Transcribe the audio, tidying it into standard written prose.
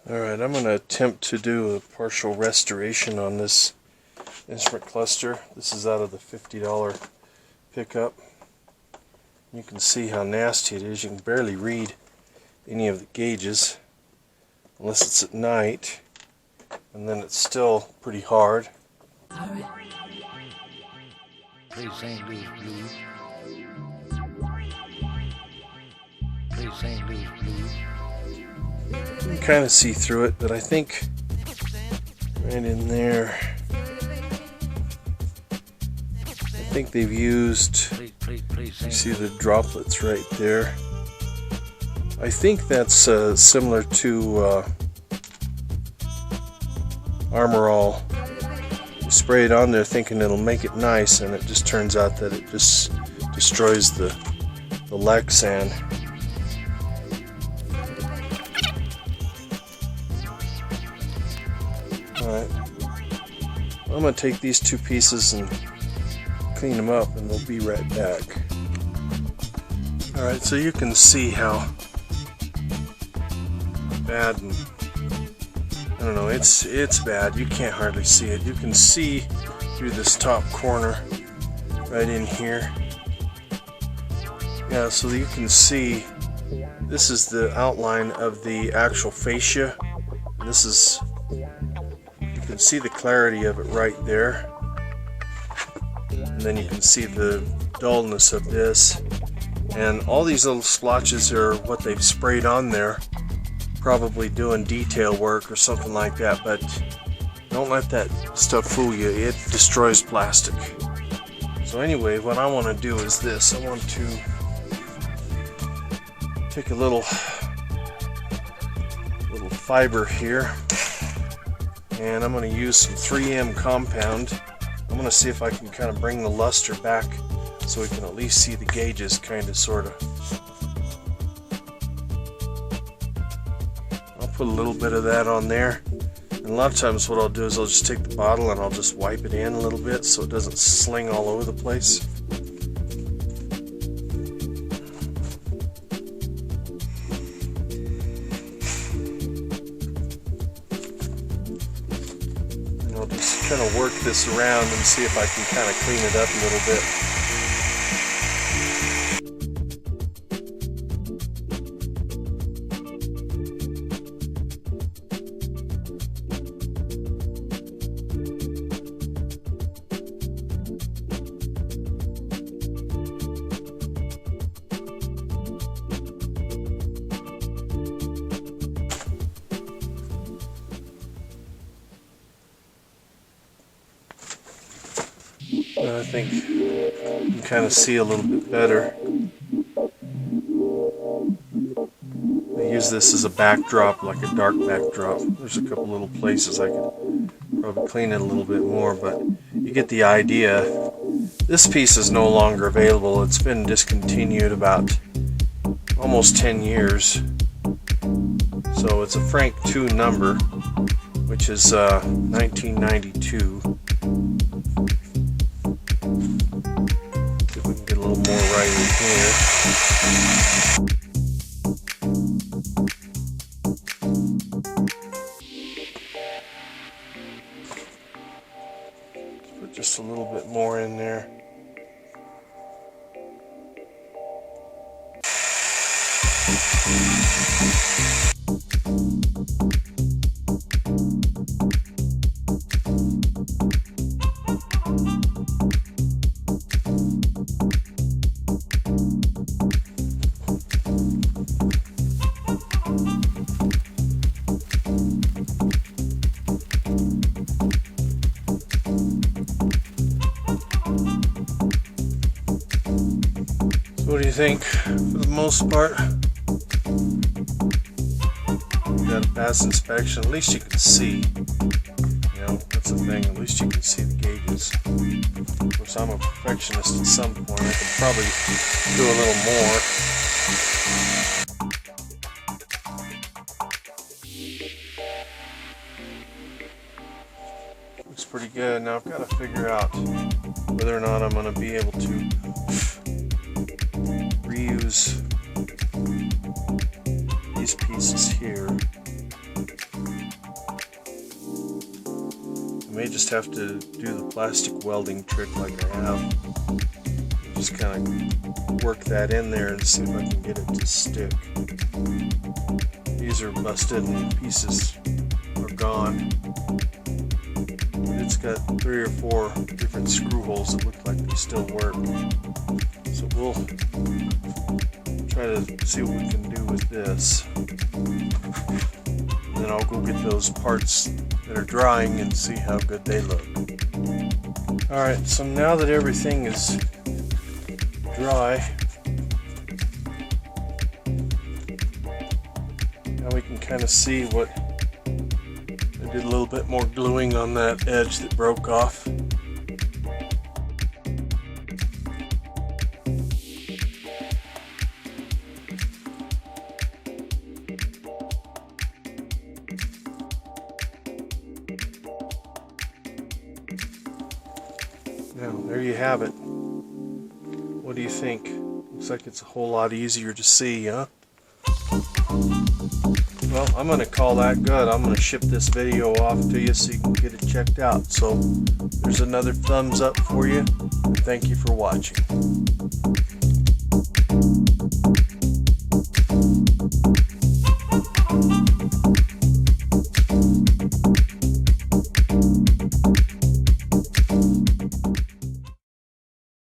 Alright, I'm going to attempt to do a partial restoration on this instrument cluster. This is out of the $50 pickup. You can see how nasty it is. You can barely read any of the gauges unless it's at night, and then it's still pretty hard. Play St. Louis Blues. Play St. Louis Blues. You can kind of see through it, but I think right in there, I think they've used, you see the droplets right there. I think that's similar to Armor All. You spray it on there thinking it'll make it nice, and it just turns out that it just destroys the Lexan. Alright, I'm going to take these two pieces and clean them up, and we'll be right back. Alright, so you can see how bad, and I don't know, it's bad. You can't hardly see it. You can see through this top corner right in here. Yeah, so you can see this is the outline of the actual fascia. This is, you can see the clarity of it right there, and then you can see the dullness of this, and all these little splotches are what they've sprayed on there, probably doing detail work or something like that. But don't let that stuff fool you. It destroys plastic. So anyway, what I want to do is this. I want to take a little fiber here, and I'm going to use some 3M compound. I'm going to see if I can kind of bring the luster back so we can at least see the gauges, kind of, sort of. I'll put a little bit of that on there, and a lot of times what I'll do is I'll just take the bottle and I'll just wipe it in a little bit so it doesn't sling all over the place. And I'll just kind of work this around and see if I can kind of clean it up a little bit. I think you can kind of see a little bit better. I use this as a backdrop, like a dark backdrop. There's a couple little places I could probably clean it a little bit more, but you get the idea. This piece is no longer available. It's been discontinued about almost 10 years. So it's a Frank 2 number, which is 1992. Get a little more right in here. Let's put just a little bit more in there. What do you think? For the most part, you got a pass inspection. At least you can see. You know, that's the thing. At least you can see the gauges. Of course, I'm a perfectionist at some point. I could probably do a little more. Looks pretty good. Now I've got to figure out whether or not I'm going to be able to reuse these pieces here. may just have to do the plastic welding trick like I have. Just kind of work that in there and see if I can get it to stick. These are busted and pieces are gone. It's got 3 or 4 different screw holes that look like they still work. So we'll try to see what we can do with this. And then I'll go get those parts that are drying and see how good they look. Alright, so now that everything is dry, now we can kind of see what I did. A little bit more gluing on that edge that broke off. Now, there you have it. What do you think? Looks like it's a whole lot easier to see, huh? Well, I'm going to call that good. I'm going to ship this video off to you so you can get it checked out. So, there's another thumbs up for you. And thank you for watching.